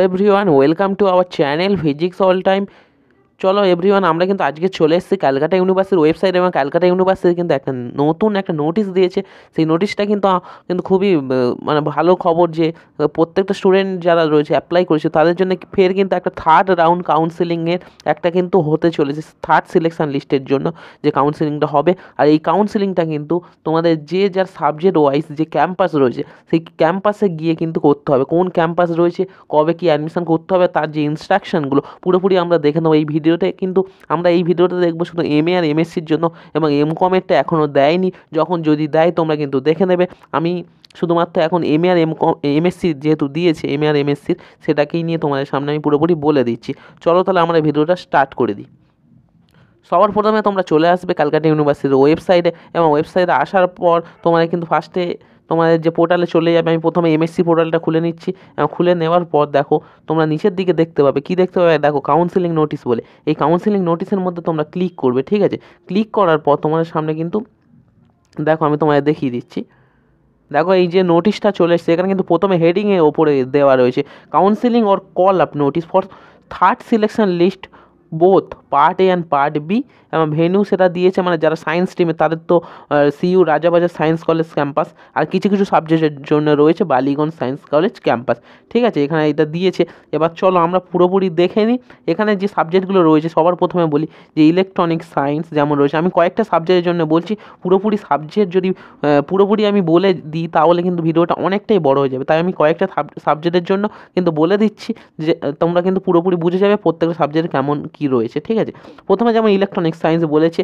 Everyone welcome to our channel physics all time. চলো everyone, আমরা কিন্তু আজকে চলে এসেছি ক্যালকাটা ইউনিভার্সিটির ওয়েবসাইট, এবং ক্যালকাটা ইউনিভার্সিটি কিন্তু একটা নতুন একটা নোটিশ দিয়েছে। সেই নোটিশটা কিন্তু খুবই মানে ভালো খবর যে প্রত্যেকটা স্টুডেন্ট যারা রয়েছে অ্যাপ্লাই করেছে তাদের জন্য ফের কিন্তু একটা থার্ড রাউন্ড কাউন্সেলিংয়ের একটা কিন্তু হতে চলেছে, থার্ড সিলেকশন লিস্টের জন্য যে কাউন্সেলিংটা হবে। আর এই কাউন্সেলিংটা কিন্তু তোমাদের যে যার সাবজেক্ট ওয়াইজ যে ক্যাম্পাস রয়েছে সেই ক্যাম্পাসে গিয়ে কিন্তু করতে হবে। কোন ক্যাম্পাস রয়েছে, কবে কি অ্যাডমিশন করতে হবে, তার যে ইনস্ট্রাকশনগুলো পুরোপুরি আমরা দেখে নেবো এই ভিডিওতে। কিন্তু আমরা এই ভিডিওতে দেখবো শুধু এমএ আর এমএসসির জন্য, এবং এমকমেরটা এখনও দেয়নি। যখন যদি দেয় তোমরা কিন্তু দেখে নেবে। আমি শুধুমাত্র এখন এমএ আর এমএসসি যেহেতু দিয়েছে, এমএ আর এমএসসির সেটাকেই নিয়ে তোমাদের সামনে আমি পুরোপুরি বলে দিচ্ছি। চলো তাহলে আমরা ভিডিওটা স্টার্ট করে দিই। সবার প্রথমে তোমরা চলে আসবে ক্যালকাটা ইউনিভার্সিটির ওয়েবসাইটে, এবং ওয়েবসাইটে আসার পর তোমাদের কিন্তু ফার্স্টে তোমাদের যে পোর্টালে চলে যাবে। আমি প্রথমে এমএসসি পোর্টালটা খুলে নিচ্ছি, এবং খুলে নেওয়ার পর দেখো তোমরা নিচের দিকে দেখতে পাবে, কি দেখতে পাবে, দেখো কাউন্সেলিং নোটিশ বলে। এই কাউন্সেলিং নোটিশের মধ্যে তোমরা ক্লিক করবে, ঠিক আছে। ক্লিক করার পর তোমাদের সামনে কিন্তু দেখো আমি তোমাদের দেখিয়ে দিচ্ছি। দেখো এই যে নোটিশটা চলে এসছে, এখানে কিন্তু প্রথমে হেডিংয়ে ওপরে দেওয়া রয়েছে counselling or call up notice for third selection list both part A and part B, এবং ভেন্যু সেটা দিয়েছে মানে যারা সায়েন্স স্ট্রিমে তাদের তো CU Rajabazar science college campus, আর কিছু কিছু সাবজেক্টের জন্য রয়েছে বালিগঞ্জ সায়েন্স কলেজ ক্যাম্পাস, ঠিক আছে। এখানে এটা দিয়েছে। এবার চলো আমরা পুরোপুরি দেখে নিই এখানে যে সাবজেক্টগুলো রয়েছে। সবার প্রথমে বলি যে ইলেকট্রনিক সায়েন্স যেমন রয়েছে, আমি কয়েকটা সাবজেক্টের জন্য বলছি। পুরোপুরি সাবজেক্ট যদি পুরোপুরি আমি বলে দিই তাহলে কিন্তু ভিডিওটা অনেকটাই বড় হয়ে যাবে, তাই আমি কয়েকটা সাবজেক্টের জন্য কিন্তু বলে দিচ্ছি যে তোমরা কিন্তু পুরোপুরি বুঝে যাবে প্রত্যেকটা সাবজেক্ট কেমন কি রয়েছে, ঠিক আছে। প্রথমে যেমন ইলেকট্রনিক সায়েন্স বলেছে,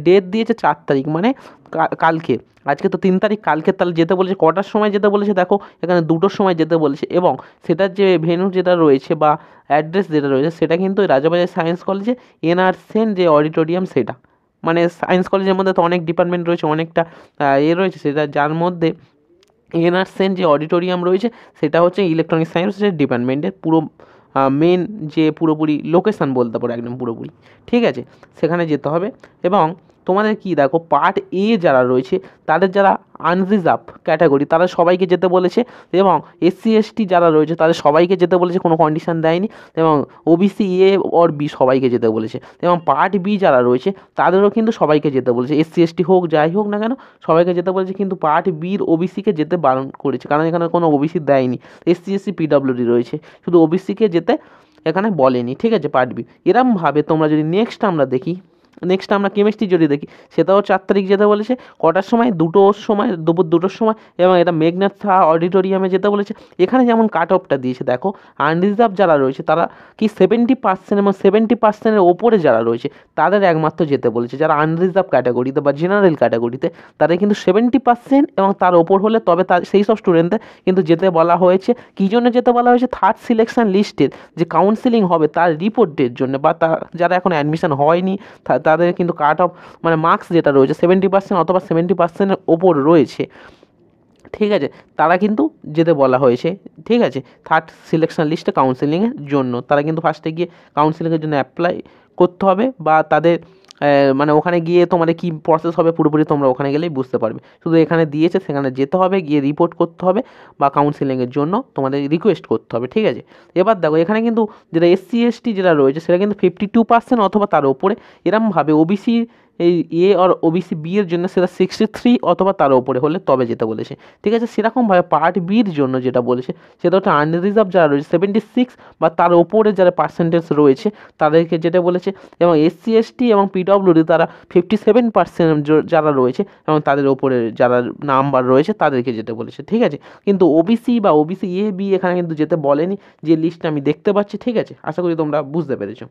ডেট দিয়েছে 4 তারিখ, মানে কালকে। আজকে তো 3 তারিখ, কালকে তাহলে যেতে বলেছে কটার সময় যেতে বলেছে, দেখো এখানে 2টোর সময় যেতে বলেছে, এবং সেটার যে ভেন্যু যেটা রয়েছে বা অ্যাড্রেস যেটা রয়েছে সেটা কিন্তু রাজাবাজার সায়েন্স কলেজে এনআর সেন যে অডিটোরিয়াম সেটা, মানে সায়েন্স কলেজের মধ্যে তো অনেক ডিপার্টমেন্ট রয়েছে, অনেকটা রয়েছে, সেটা যার মধ্যে এনআর সেন যে অডিটোরিয়াম রয়েছে সেটা হচ্ছে ইলেকট্রনিক সায়েন্সের ডিপার্টমেন্টের পুরো মেন যে পুরোপুরি লোকেশান বলতে পারো একদম পুরোপুরি, ঠিক আছে। সেখানে যেতে হবে। এবং তোমাদের কি দেখো পার্ট এ যারা রয়েছে তাদের যারা আনরিজার্ভ ক্যাটাগরি তারা সবাইকে যেতে বলেছে, এবং এসসি এসটি যারা রয়েছে তাদের সবাইকে যেতে বলেছে, কোনো কন্ডিশন দেয়নি। এবং ওবিসি এ অর বি সবাইকে যেতে বলেছে, এবং পার্ট বি যারা রয়েছে তাদেরও কিন্তু সবাইকে যেতে বলেছে, এসসি এসটি হোক যাই হোক না কেন সবাইকে যেতে বলেছে। কিন্তু পার্ট বির ওবিসিকে যেতে বারণ করেছে, কারণ এখানে কোনো ওবিসি দেয়নি। এসসি এসসি পিডব্লিউডি রয়েছে, শুধু ওবিসিকে যেতে এখানে বলেনি, ঠিক আছে। পার্ট বি এরমভাবে তোমরা যদি নেক্সট আমরা দেখি, নেক্সট আমরা কেমিস্ট্রি যদি দেখি, সেটাও 4 তারিখ যেতে বলেছে। কটার সময়, 2টোর সময়, দুপুর 2টোর সময়, এবং এটা মেঘনাথ সাহা অডিটোরিয়ামে যেতে বলেছে। এখানে যেমন কাট অফটা দিয়েছে দেখো, আনরিজার্ভ যারা রয়েছে তারা কি 70% এবং 70%-এর ওপরে যারা রয়েছে তাদের একমাত্র যেতে বলেছে। যারা আনরিজার্ভ ক্যাটাগরিতে বা জেনারেল ক্যাটাগরিতে তাদের কিন্তু 70% এবং তার ওপর হলে তবে তার সেই সব স্টুডেন্টদের কিন্তু যেতে বলা হয়েছে। কী জন্য যেতে বলা হয়েছে, থার্ড সিলেকশন লিস্টের যে কাউন্সিলিং হবে তার রিপোর্টের জন্য, বা যারা এখন অ্যাডমিশন হয়নি তাদের কিন্তু কাট অফ মানে মার্কস যেটা রয়েছে 70% অথবা 70%-এর ওপর রয়েছে, ঠিক আছে, তারা কিন্তু যেতে বলা হয়েছে, ঠিক আছে। থার্ড সিলেকশন লিস্টে কাউন্সেলিংয়ের জন্য তারা কিন্তু ফার্স্টে গিয়ে কাউন্সেলিংয়ের জন্য অ্যাপ্লাই করতে হবে, বা তাদের মানে ওখানে গিয়ে তোমাদের কী প্রসেস হবে পুরোপুরি তোমরা ওখানে গেলেই বুঝতে পারবে। শুধু এখানে দিয়েছে সেখানে যেতে হবে, গিয়ে রিপোর্ট করতে হবে বা কাউন্সেলিংয়ের জন্য তোমাদের রিকোয়েস্ট করতে হবে, ঠিক আছে। এবার দেখো এখানে কিন্তু যেটা এসসি এসটি যেটা রয়েছে সেটা কিন্তু 52% অথবা তার ওপরে, এরমভাবে ওবিসি এই এ আর ওবিসি বি এর জন্য সেটা 63 অথবা তার ওপরে হলে তবে যেতে বলেছে, ঠিক আছে। সেরকমভাবে পার্ট বির জন্য যেটা বলেছে সেটা হচ্ছে আনরিজার্ভ যারা রয়েছে 76 বা তার ওপরে যারা পার্সেন্টেজ রয়েছে তাদেরকে যেটা বলেছে, এবং এসসি এসটি এবং পিডব্লিউডি তারা 57% যারা রয়েছে এবং তাদের ওপরে যারা নাম্বার রয়েছে তাদেরকে যেতে বলেছে, ঠিক আছে। কিন্তু ওবিসি বা ওবিসি এ বি এখানে কিন্তু যেতে বলেনি, যে লিস্টটা আমি দেখতে পাচ্ছি, ঠিক আছে। আশা করি তোমরা বুঝতে পেরেছো।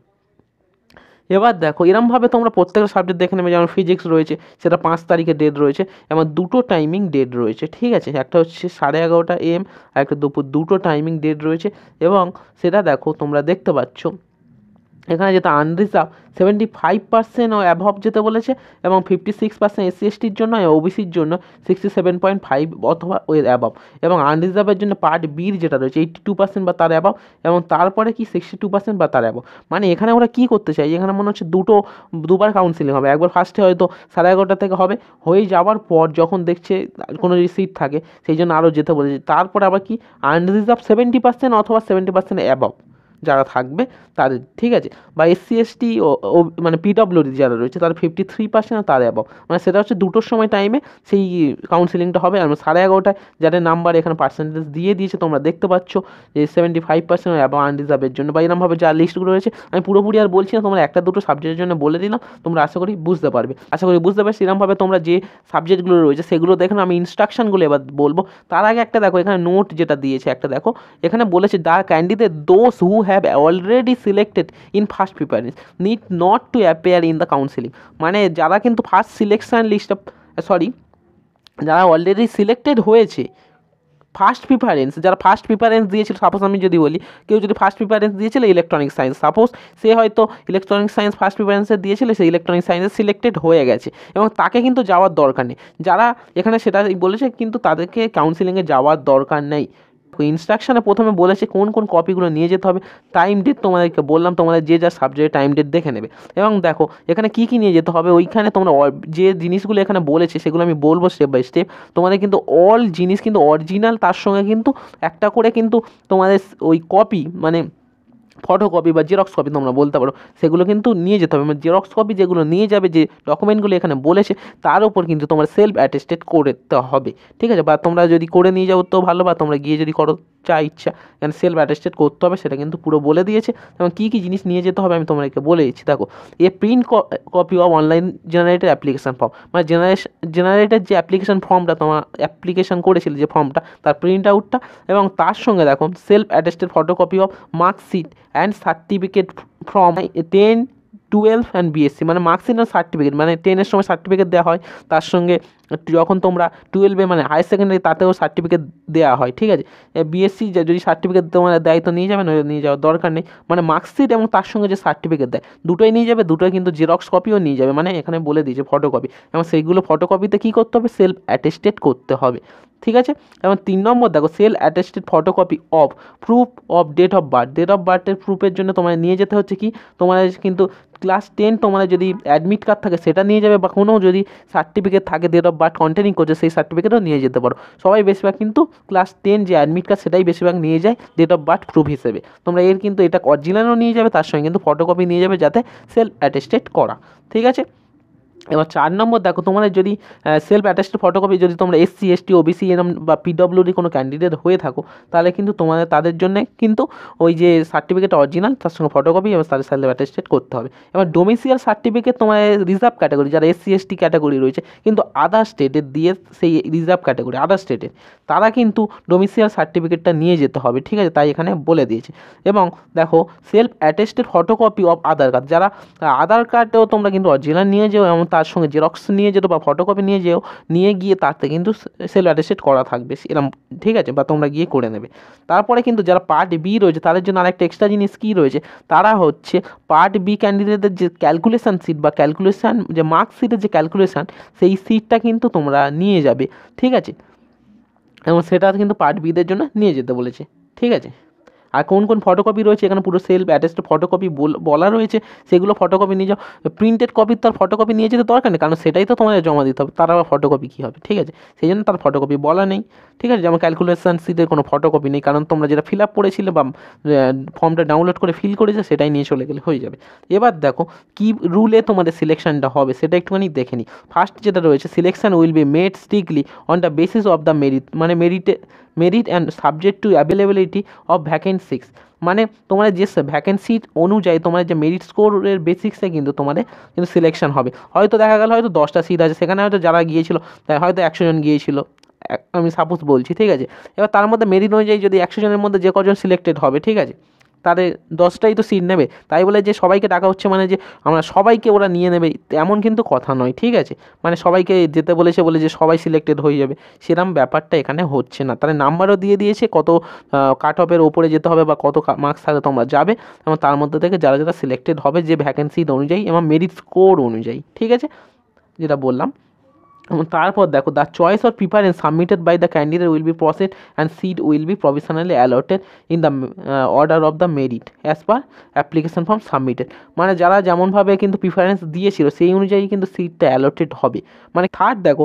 এবার দেখো এরমভাবে তোমরা প্রত্যেকটা সাবজেক্ট দেখে নেবে। যেমন ফিজিক্স রয়েছে সেটা 5 তারিখে ডেট রয়েছে, এবং 2টো টাইমিং ডেট রয়েছে, ঠিক আছে। একটা হচ্ছে 11:30 AM আর একটা দুপুর 2টো টাইমিং ডেট রয়েছে, এবং সেটা দেখো তোমরা দেখতে পাচ্ছ এখানে যেটা আনরিজার্ভ 75% ও অ্যাভব যেতে বলেছে, এবং 56% SC/STর জন্য, ওবিসির জন্য 67.5 অথবা ওই অ্যাভব, এবং আনরিজার্ভের জন্য পার্ট বির যেটা রয়েছে 82% বা তার অ্যাভব, এবং তারপরে কি 62% বা তার অ্যাভব। মানে এখানে ওরা কী করতে চাই, এখানে মনে হচ্ছে দুবার কাউন্সিলিং হবে। একবার ফার্স্টে হয়তো 11:30 থেকে হবে, হয়ে যাওয়ার পর যখন দেখছে কোনো যদি সিট থাকে সেই জন্য আরও যেতে বলেছে। তারপরে আবার কি আনরিজার্ভ 70% অথবা 70% অ্যাভব যারা থাকবে তাদের, ঠিক আছে, বা SC/ST ও মানে PWD যারা রয়েছে তারা 53% তার অ্যাবভ, মানে সেটা হচ্ছে 2টোর সময় টাইমে সেই কাউন্সিলিংটা হবে। আর 11:30টায় যাদের নাম্বার এখানে পার্সেন্টেজ দিয়ে দিয়েছে তোমরা দেখতে পাচ্ছ যে 75% অ্যাবভ আনরিজার্ভের জন্য, বা এরমভাবে যা লিস্টগুলো রয়েছে আমি পুরোপুরি আর বলছি না, তোমরা একটা দুটো সাবজেক্টের জন্য বলে দিলাম, তোমরা আশা করি বুঝতে পারবে। সেরকমভাবে তোমরা যে সাবজেক্টগুলো রয়েছে সেগুলো দেখো, আমি ইনস্ট্রাকশনগুলো এবার বলবো। তার আগে একটা দেখো, এখানে নোট যেটা দিয়েছে একটা দেখো, এখানে বলেছে the candidate those who have already selected in first preference need not to appear in the counselling. মানে যারা কিন্তু ফার্স্ট সিলেকশন লিস্ট, যারা অলরেডি সিলেক্টেড হয়েছে ফার্স্ট প্রিফারেন্স, যারা ফার্স্ট প্রিফারেন্স দিয়েছিল, সাপোজ আমি যদি বলি কেউ যদি ফার্স্ট প্রিফারেন্স দিয়েছিল ইলেকট্রনিক সায়েন্স, সাপোজ সে হয়তো ইলেকট্রনিক সায়েন্স ফার্স্ট প্রিফারেন্সে দিয়েছিল, সে ইলেকট্রনিক সায়েন্সে সিলেক্টেড হয়ে গেছে এবং তাকে কিন্তু যাওয়ার দরকার নেই। যারা এখানে সেটা বলেছে কিন্তু তাদেরকে কাউন্সিলিংয়ে যাওয়ার দরকার নেই। ইনস্ট্রাকশানে প্রথমে বলেছে কোন কোন কপিগুলো নিয়ে যেতে হবে, টাইম ডেট তোমাদেরকে বললাম, তোমাদের যে যা সাবজেক্টে টাইম ডেট দেখে নেবে। এবং দেখো এখানে কী কী নিয়ে যেতে হবে, ওইখানে তোমরা যে জিনিসগুলো এখানে বলেছে সেগুলো আমি বলবো স্টেপ বাই স্টেপ। তোমাদের কিন্তু অল জিনিস কিন্তু অরিজিনাল, তার সঙ্গে কিন্তু একটা করে কিন্তু তোমাদের ওই কপি মানে ফটোকপি বা জেরক্স কপি তোমরা বলতে পারো, সেগুলো কিন্তু নিয়ে যেতে হবে। মানে জেরক্স কপি যেগুলো নিয়ে যাবে, যে ডকুমেন্টগুলো এখানে বলেছে তার উপর কিন্তু তোমার সেলফ অ্যাটেস্টেড করতে হবে, ঠিক আছে। বা তোমরা যদি করে নিয়ে যাও তো ভালো, বা তোমরা গিয়ে যদি করো যা ইচ্ছা, এখানে সেলফ অ্যাটেস্টেড করতে হবে, সেটা কিন্তু পুরো বলে দিয়েছে। এবং কী কী জিনিস নিয়ে যেতে হবে আমি তোমাদেরকে বলে দিচ্ছি। দেখো, print copy of online generated application form, মানে জেনারেটেড যে অ্যাপ্লিকেশান ফর্মটা তোমার অ্যাপ্লিকেশান করেছিল যে ফর্মটা, তার প্রিন্ট আউটটা, এবং তার সঙ্গে দেখো self attested photocopy of marksheet and certificate from 10, 12 and BSc, মানে মার্কশিট আর সার্টিফিকেট, মানে 10-এর সময় সার্টিফিকেট দেওয়া হয়, তার সঙ্গে যখন তোমরা 12-এ মানে হায়ার সেকেন্ডারি তাতেও সার্টিফিকেট দেওয়া হয়, ঠিক আছে। BSc যদি সার্টিফিকেট তোমার দেয় তো নিয়ে যাবে, নইলে নিয়ে যাওয়ার দরকার নেই। মানে মার্কশিট এবং তার সঙ্গে যে সার্টিফিকেট দেয় দুটোই নিয়ে যাবে, দুটোই কিন্তু জেরক্স কপিও নিয়ে যাবে, মানে এখানে বলে দিয়েছে ফটোকপি, এবং সেইগুলো ফটোকপিতে কী করতে হবে, সেলফ অ্যাটেস্টেড করতে হবে, ঠিক আছে। এবং 3 নম্বর দেখো, self attested photocopy of proof of date of বার্থের প্রুফের জন্য তোমার নিয়ে যেতে হচ্ছে কি, তোমার কিন্তু ক্লাস 10 তোমার যদি অ্যাডমিট কার্ড থাকে সেটা নিয়ে যাবে, বা কোনো যদি সার্টিফিকেট থাকে ডেট অফ বার্থ কন্টেনিং করছে সেই সার্টিফিকেটও নিয়ে যেতে পারো। সবাই বেশিরভাগ কিন্তু ক্লাস 10 যে অ্যাডমিট কার্ড সেটাই বেশিরভাগ নিয়ে যায় ডেট অফ বার্থ প্রুফ হিসেবে। তোমরা কিন্তু এটা অরিজিনালও নিয়ে যাবে, তার সঙ্গে কিন্তু ফটোকপি নিয়ে যাবে, যাতে সেলফ অ্যাটেস্টেড করা, ঠিক আছে। এবার 4 নম্বর দেখো, তোমাদের যদি সেলফ অ্যাটেস্টেড ফটোকপি যদি তোমরা SC/ST OBC এরম বা PWD কোনো ক্যান্ডিডেট হয়ে থাকো, তাহলে কিন্তু তাদের জন্য কিন্তু ওই যে সার্টিফিকেট অরিজিনাল তার সঙ্গে ফটোকপি এবং তাদের সেলফ অ্যাটেস্টেড করতে হবে। এবার ডোমিসিয়াল সার্টিফিকেট তোমার রিজার্ভ ক্যাটাগরি, যারা SC/ST ক্যাটাগরি রয়েছে কিন্তু আদার স্টেটের দিয়ে, সেই রিজার্ভ ক্যাটাগরি আদার স্টেটের, তারা কিন্তু ডোমিসিয়াল সার্টিফিকেটটা নিয়ে যেতে হবে, ঠিক আছে, তাই এখানে বলে দিয়েছে। এবং দেখো self attested photocopy of Aadhaar card, যারা আধার কার্ডেও তোমরা কিন্তু অরিজিনাল নিয়ে যেও, এবং তার সঙ্গে জেরক্স নিয়ে যেত বা ফটোকপি নিয়ে যেও, নিয়ে গিয়ে তাতে কিন্তু সেলফ অ্যাটেস্টেড করা থাকবে এরকম, ঠিক আছে, বা তোমরা গিয়ে করে নেবে। তারপরে কিন্তু যারা পার্ট বি রয়েছে তাদের জন্য আরেকটা এক্সট্রা জিনিস কী রয়েছে, তারা হচ্ছে পার্ট বি ক্যান্ডিডেটদের যে ক্যালকুলেশান সিট বা ক্যালকুলেশান যে মার্কশিটের যে ক্যালকুলেশান, সেই সিটটা কিন্তু তোমরা নিয়ে যাবে, ঠিক আছে, এবং সেটা কিন্তু পার্ট বিদের জন্য নিয়ে যেতে বলেছে, ঠিক আছে। আর কোন কোন ফটোকপি রয়েছে এখানে পুরো সেলফ অ্যাটেস্টেড ফটোকপি বলা রয়েছে, সেগুলো ফটোকপি নিয়ে যাও। প্রিন্টেড কপির তার ফটোকপি নিয়ে যেতে দরকার নেই, কারণ সেটাই তো তোমাদের জমা দিতে হবে, তার আবার ফটোকপি কী হবে, ঠিক আছে, সেই জন্য তার ফটোকপি বলা নেই, ঠিক আছে। যেমন ক্যালকুলেশন সিটের কোনো ফটোকপি নেই, কারণ তোমরা যেটা ফিল আপ করেছিলে বা ফর্মটা ডাউনলোড করে ফিল করেছে সেটাই নিয়ে চলে গেলে হয়ে যাবে। এবার দেখো কী রুলে তোমাদের সিলেকশনটা হবে সেটা একটুখানি দেখে নিই। ফার্স্ট যেটা রয়েছে, selection will be made strictly on the basis of the merit, মানে merit and subject to availability of vacancies, মানে তোমাদের যে ভ্যাকেন্সি অনুযায়ী তোমাদের যে মেরিট স্কোরের বেসিক্সে কিন্তু তোমাদের কিন্তু সিলেকশন হবে। হয়তো দেখা গেল হয়তো 10টা সিট আছে, সেখানে হয়তো যারা গিয়েছিল হয়তো 100 জন গিয়েছিল, আমি সাপোজ বলছি, ঠিক আছে। এবার তার মধ্যে মেরিট অনুযায়ী যদি 100 জনের মধ্যে যে কজন সিলেক্টেড হবে, ঠিক আছে, তাদের 10টাই তো সিট নেবে, তাই বলে যে সবাইকে ডাকা হচ্ছে মানে যে আমরা সবাইকে ওরা নিয়ে নেবে এমন কিন্তু কথা নয়, ঠিক আছে। মানে সবাইকে যেতে বলেছে বলে যে সবাই সিলেক্টেড হয়ে যাবে, সেরকম ব্যাপারটা এখানে হচ্ছে না। তারা নাম্বারও দিয়ে দিয়েছে কত কাট অফের ওপরে যেতে হবে বা কত মার্কস থাকলে তোমরা যাবে, এবং তার মধ্যে থেকে যারা যারা সিলেক্টেড হবে যে ভ্যাকেন্সি অনুযায়ী এবং মেরিট স্কোর অনুযায়ী, ঠিক আছে, যেটা বললাম। এবং তারপর দেখো, the choice or preference submitted by the candidate will be processed and seat will be provisionally allotted in the order of the merit as per application form submitted. মানে যারা যেমনভাবে কিন্তু প্রিফারেন্স দিয়েছিল সেই অনুযায়ী কিন্তু সিটটা অ্যালটেড হবে। মানে থার্ড দেখো,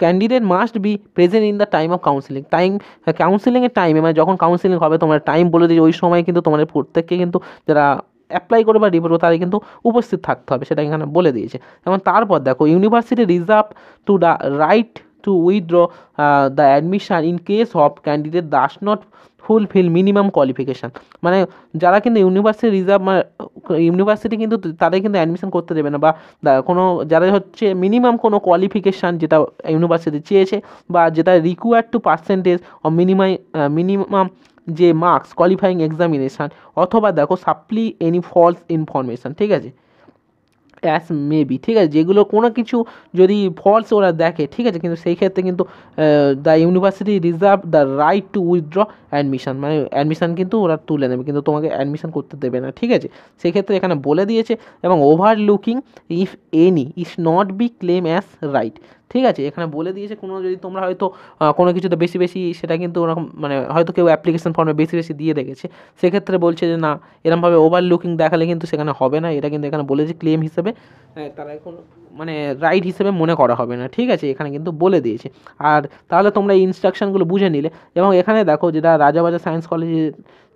candidate must be present in the time of counselling. কাউন্সিলিংয়ের টাইমে মানে যখন কাউন্সিলিং হবে তোমরা টাইম বলে দিয়েছে, ওই সময় কিন্তু তোমাদের প্রত্যেককে কিন্তু যারা অ্যাপ্লাই করে বা রিপোর্ট তারা কিন্তু উপস্থিত থাকতে হবে, সেটা এখানে বলে দিয়েছে। এবং তারপর দেখো, university reserve to the right two withdraw the admission in case of candidate does not fulfil minimum qualification. মানে যারা কিন্তু ইউনিভার্সিটি কিন্তু তাদের কিন্তু অ্যাডমিশন করতে দেবে না, বা কোনো যারা হচ্ছে মিনিমাম কোনো কোয়ালিফিকেশান যেটা ইউনিভার্সিটি চেয়েছে বা যেটা required to percentage of minimum যে মার্কস কোয়ালিফাইং এক্সামিনেশান, অথবা দেখো সাপ্লি এনি ফলস ইনফরমেশান, ঠিক আছে, অ্যাস মেবি, ঠিক আছে, যেগুলো কোনো কিছু যদি ফলস ওরা দেখে, ঠিক আছে, কিন্তু সেই ক্ষেত্রে কিন্তু the university reserve the right two withdraw admission, মানে অ্যাডমিশন কিন্তু ওরা তুলে নেবে, কিন্তু তোমাকে অ্যাডমিশন করতে দেবে না, ঠিক আছে, সেক্ষেত্রে এখানে বলে দিয়েছে। এবং overlooking if any is not be claim as right, ঠিক আছে, এখানে বলে দিয়েছে কোনো যদি তোমরা হয়তো কোনো কিছুতে বেশি বেশি সেটা কিন্তু ওরকম মানে হয়তো কেউ অ্যাপ্লিকেশন ফর্মে বেশি বেশি দিয়ে রেখেছে, সেক্ষেত্রে বলছে যে না, এরমভাবে ওভারলুকিং দেখালে কিন্তু সেখানে হবে না, এটা কিন্তু এখানে বলেছে ক্লেম হিসেবে তারা এখন মানে রাইট হিসেবে মনে করা হবে না, ঠিক আছে, এখানে কিন্তু বলে দিয়েছে। আর তাহলে তোমরা এই ইনস্ট্রাকশনগুলো বুঝে নিলে। এবং এখানে দেখো যেটা রাজাবাজার সায়েন্স কলেজে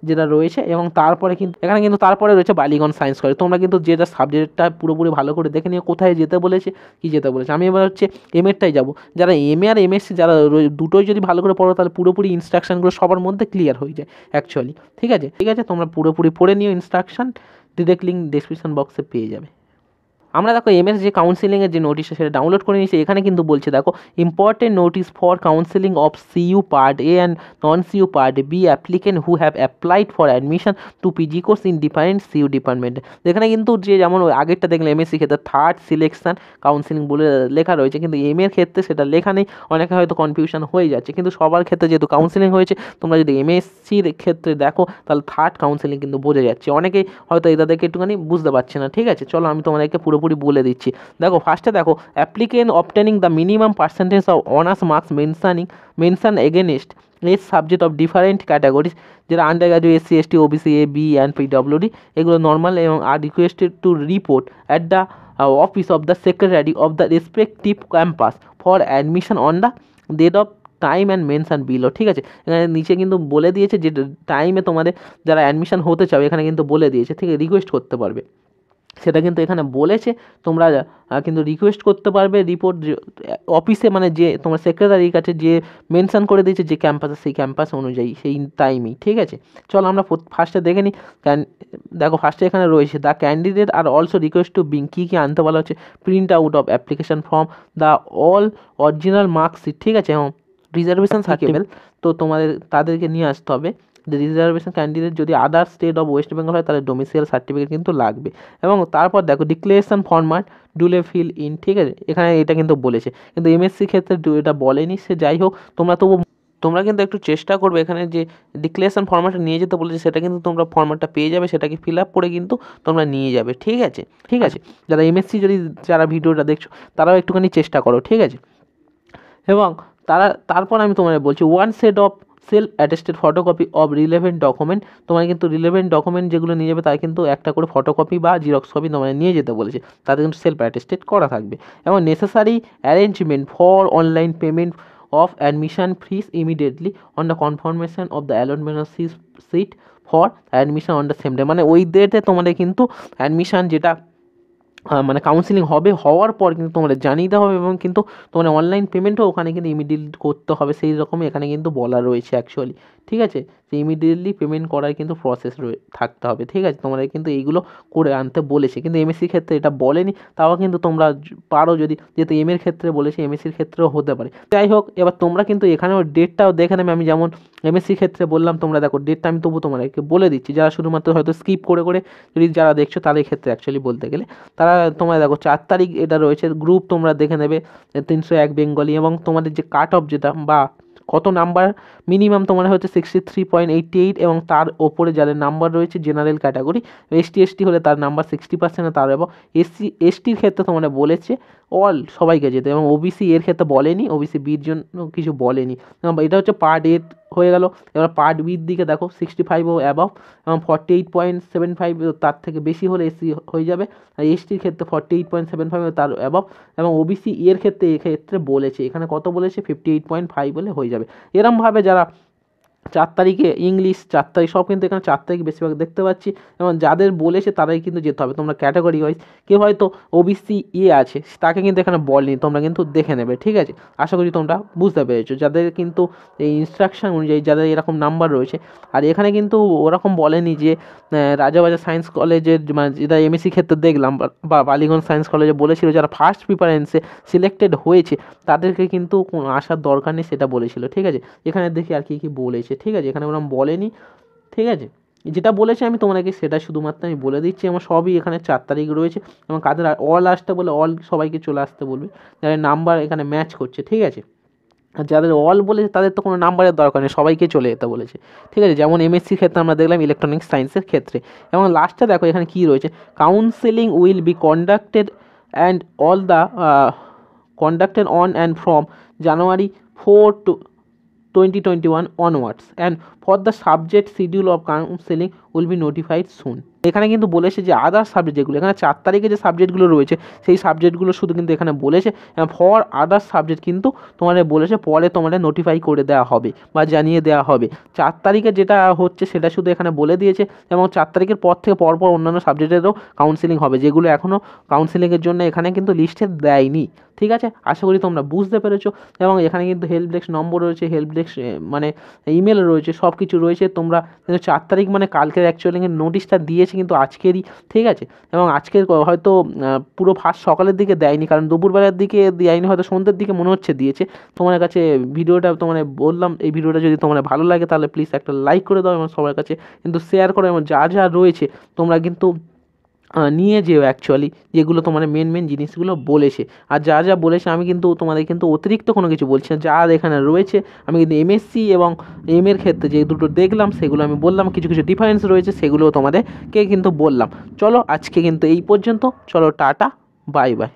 যেটা রয়েছে, এবং তারপরে কিন্তু এখানে কিন্তু তারপরে রয়েছে বালিগঞ্জ সায়েন্স কলেজ। তোমরা কিন্তু যেটা সাবজেক্টটা পুরোপুরি ভালো করে দেখে নিয়ে কোথায় যেতে বলেছে, কী যেতে বলেছে। আমি এবার হচ্ছে এমএরটাই যাবো। যারা এমএ আর এমএসসি যারা দুটোই যদি ভালো করে পড়ো, তাহলে পুরোপুরি ইনস্ট্রাকশনগুলো সবার মধ্যে ক্লিয়ার হয়ে যায় অ্যাকচুয়ালি, ঠিক আছে, ঠিক আছে, তোমরা পুরোপুরি পড়ে নিও ইনস্ট্রাকশন, ডিরেক্ট লিঙ্ক ডেসক্রিপশন বক্সে পেয়ে যাবে। আমরা দেখো এমএস যে কাউন্সিলিংয়ের যে নোটিশটা সেটা ডাউনলোড করে নিয়েছি। এখানে কিন্তু বলছে দেখো, important notice for counselling of CU part A and non CU part B applicant who have applied for admission to PG course in different CU department. এখানে কিন্তু যে যেমন আগেরটা দেখলে এমএসসি ক্ষেত্রে থার্ড সিলেকশন কাউন্সিলিং বলে লেখা রয়েছে, কিন্তু এম এর ক্ষেত্রে সেটা লেখা নেই, অনেকে হয়তো কনফিউশন হয়ে যাচ্ছে। কিন্তু সবার ক্ষেত্রে যেহেতু কাউন্সিলিং হয়েছে, তোমরা যদি এমএসসির ক্ষেত্রে দেখো তাহলে থার্ড কাউন্সিলিং কিন্তু বোঝা যাচ্ছে। অনেকেই হয়তো এটাদেরকে একটুখানি বুঝতে পারছে না, ঠিক আছে, চলো আমি তোমাদেরকে পুরোপুরি বলে দিচ্ছি। দেখো ফার্স্টে দেখো, applicant obtaining the minimum percentage of honours marks mention against as subject of different categories, যেটা undergraduate SC ST OBC A B and PWD, এগুলো নর্মাল, এবং আর requested to report at the office of the secretary of the respective campus for admission on the date of time and mention below, ঠিক আছে, এখানে নিচে কিন্তু বলে দিয়েছে যে টাইমে তোমাদের যারা অ্যাডমিশন হতে চাও এখানে কিন্তু বলে দিয়েছে, ঠিক আছে, রিকোয়েস্ট করতে পারবে, সেটা কিন্তু এখানে বলেছে। তোমরা কিন্তু রিকোয়েস্ট করতে পারবে রিপোর্ট অফিসে, মানে যে তোমার সেক্রেটারির কাছে যে মেনশন করে দিয়েছে যে ক্যাম্পাসে, সেই ক্যাম্পাস অনুযায়ী সেই টাইমেই, ঠিক আছে। চলো আমরা ফার্স্টে দেখে নিই। দেখো ফার্স্টে এখানে রয়েছে, the candidate are also request to bring, কী কী আনতে বলা হচ্ছে, print out of application form, the all original marksheet, ঠিক আছে, এবং রিজার্ভেশন সার্টিফিকেট, তো তোমাদের তাদেরকে নিয়ে আসতে হবে। রিজার্ভেশন ক্যান্ডিডেট যদি other state of West Bengal হয় তাহলে ডোমিসাইল সার্টিফিকেট কিন্তু লাগবে। এবং তারপর দেখো, ডিক্লারেশন ফরম্যাট ডুলে ফিল ইন, ঠিক আছে, এখানে এটা কিন্তু বলেছে, কিন্তু এমএসসি ক্ষেত্রে এটা বলেনি। সে যাই হোক, তোমরা কিন্তু একটু চেষ্টা করবে, এখানে যে ডিক্লারেশন ফরম্যাটটা নিয়ে যেতে বলেছে সেটা কিন্তু তোমরা ফরম্যাটটা পেয়ে যাবে, সেটাকে ফিল আপ করে কিন্তু তোমরা নিয়ে যাবে, ঠিক আছে, ঠিক আছে। যারা এমএসসি যারা ভিডিওটা দেখছো তারাও একটুখানি চেষ্টা করো, ঠিক আছে। এবং তারপর আমি তোমাদের বলছি, one set of self attested photocopy of relevant document, তোমার কিন্তু রিলেভেন্ট ডকুমেন্ট যেগুলো নিয়ে যাবে তার কিন্তু একটা করে ফটোকপি বা জিরক্স কপি তোমার নিয়ে যেতে বলেছে, তাতে কিন্তু সেলফ অ্যাটেস্টেড করা থাকবে। এবং necessary arrangement for online payment of admission fees immediately on the confirmation of the allotment of seat for admission on the same day, মানে ওই ডেটে তোমাদের কিন্তু অ্যাডমিশন যেটা মানে কাউন্সিলিং হবে, হওয়ার পর কিন্তু তোমাদের জানিয়ে দেওয়া হবে এবং কিন্তু তোমাদের অনলাইন পেমেন্টও ওখানে কিন্তু ইমিডিয়েটলি করতে হবে, সেই রকমই এখানে কিন্তু বলা রয়েছে অ্যাকচুয়ালি। ঠিক আছে, যে ইমিডিয়েটলি পেমেন্ট করার কিন্তু প্রসেস থাকতে হবে। ঠিক আছে, তোমাদের কিন্তু এইগুলো করে আনতে বলেছে, কিন্তু এমএসসির ক্ষেত্রে এটা বলেনি। তাও কিন্তু তোমরা পারো, যদি যেহেতু এর ক্ষেত্রে বলেছে এমএসসির ক্ষেত্রেও হতে পারে। যাই হোক, এবার তোমরা কিন্তু এখানেও ডেটটাও দেখে নেবে। আমি যেমন এমএসসির ক্ষেত্রে বললাম, তোমরা দেখো ডেটটা আমি তবু তোমাদেরকে বলে দিচ্ছি, যারা শুধুমাত্র হয়তো স্কিপ করে করে যদি যারা দেখছো তাদের ক্ষেত্রে অ্যাকচুয়ালি বলতে গেলে, তারা তোমরা দেখো 4 তারিখ এটা রয়েছে। গ্রুপ তোমরা দেখে নেবে 301 বেঙ্গলি, এবং তোমাদের যে কাট অফ যেটা বা কত নাম্বার মিনিমাম তোমার হচ্ছে 63.88, এবং তার ওপরে যাদের নাম্বার রয়েছে জেনারেল ক্যাটাগরি, এসটি হলে তার নাম্বার 60% তার, এবং এসটির ক্ষেত্রে তোমরা বলেছে অল সবাইকে যেতে, এবং ওবিসি এর ক্ষেত্রে বলেনি, ওবিসি বির জন্য কিছু বলেনি। এটা হচ্ছে পার্ট এ হয়ে গেল। এবার পার্ট বির দিকে দেখো 65 ও অ্যাবাভ এবং 48.75 তার থেকে বেশি হলে এসসি হয়ে যাবে, আর এসটির ক্ষেত্রে 48.75 তার অ্যাবাভ, এবং ওবিসি এর ক্ষেত্রে বলেছে এখানে কত বলেছে 58.5 হলে হয়ে যাবে। এরমভাবে যারা 4 তারিখে ইংলিশ, 4 তারিখ সব কিন্তু এখানে 4 তারিখ বেশিরভাগ দেখতে পাচ্ছি, এবং যাদের বলেছে তারাই কিন্তু যেতে হবে। তোমরা ক্যাটাগরি ওয়াইজ কেউ হয়তো ওবিসি আছে তাকে কিন্তু এখানে বলেনি, তোমরা কিন্তু দেখে নেবে। ঠিক আছে, আশা করি তোমরা বুঝতে পেরেছো। যাদের কিন্তু এই ইনস্ট্রাকশন অনুযায়ী যাদের এরকম নাম্বার রয়েছে, আর এখানে কিন্তু ওরকম বলেনি যে রাজাবাজার সায়েন্স কলেজের, মানে যেটা এমএসসি ক্ষেত্রে দেখলাম, বা বালিগঞ্জ সায়েন্স কলেজে বলেছিল যারা ফার্স্ট প্রিফারেন্সে সিলেক্টেড হয়েছে তাদেরকে কিন্তু কোনো আসার দরকার নেই, সেটা বলেছিল। ঠিক আছে, এখানে দেখি আর কী কী বলেছে। ঠিক আছে, এখানে ওরকম বলেনি। ঠিক আছে, যেটা বলেছে আমি তোমাদেরকে সেটা শুধুমাত্র আমি বলে দিচ্ছি। আমার সবই এখানে 4 তারিখ রয়েছে, এবং কাদের অল আসতে বলে অল সবাইকে চলে আসতে বলবে, যাদের নাম্বার এখানে ম্যাচ করছে। ঠিক আছে, আর যাদের অল বলেছে তাদের তো কোনো নাম্বারের দরকার নেই, সবাইকে চলে যেতে বলেছে। ঠিক আছে, যেমন এমএসসির ক্ষেত্রে আমরা দেখলাম ইলেকট্রনিক্স সায়েন্সের ক্ষেত্রে, এবং লাস্টে দেখো এখানে কী রয়েছে, counselling will be conducted and all the conducted on and from January 4 to 2021 onwards, and for the subject schedule of counseling will be notified soon. এখানে কিন্তু বলেছে যে আদার সাবজেক্ট যেগুলো এখানে 4 তারিখে যে সাবজেক্টগুলো রয়েছে সেই সাবজেক্টগুলো শুধু কিন্তু এখানে বলেছে, ফর আদার সাবজেক্ট কিন্তু তোমাদের বলেছে পরে তোমাদের নোটিফাই করে দেওয়া হবে বা জানিয়ে দেওয়া হবে। 4 তারিখে যেটা হচ্ছে সেটা শুধু এখানে বলে দিয়েছে, এবং 4 তারিখের পর থেকে পরপর অন্যান্য সাবজেক্টেরও কাউন্সেলিং হবে, যেগুলো এখনও কাউন্সেলিংয়ের জন্য এখানে কিন্তু লিস্টে দেয়নি। ঠিক আছে, আশা করি তোমরা বুঝতে পেরেছো। এবং এখানে কিন্তু হেল্প ডেস্ক নম্বর রয়েছে, হেল্প ডেস্ক মানে ইমেল রয়েছে, সব কিছু রয়েছে। তোমরা কিন্তু 4 তারিখ মানে কালকের অ্যাকচুয়ালি নোটিশটা দিয়েছে কিন্তু আজকেরই। ঠিক আছে, এবং আজকের হয়তো পুরো ফার্স্ট সকালের দিকে দেয়নি, কারণ দুপুরবেলার দিকে দেয়নি, হয়তো সন্ধ্যের দিকে মনে হচ্ছে দিয়েছে। তোমার কাছে ভিডিওটা তোমার বললাম, এই ভিডিওটা যদি তোমার ভালো লাগে তাহলে প্লিজ একটা লাইক করে দাও, এবং সবার কাছে কিন্তু শেয়ার করো, এবং যা যা রয়েছে তোমরা কিন্তু নিয়ে যেও অ্যাকচুয়ালি, যেগুলো তোমার মেন জিনিসগুলো বলেছে। আর যা যা বলেছে আমি কিন্তু তোমাদের কিন্তু অতিরিক্ত কোনো কিছু বলছি না, যা এখানে রয়েছে আমি কিন্তু এমএসসি এবং এর ক্ষেত্রে যে দুটো দেখলাম সেগুলো আমি বললাম, কিছু কিছু ডিফারেন্স রয়েছে সেগুলো তোমাদেরকে কিন্তু বললাম। চলো আজকে কিন্তু এই পর্যন্ত, চলো টাটা, বাই বাই।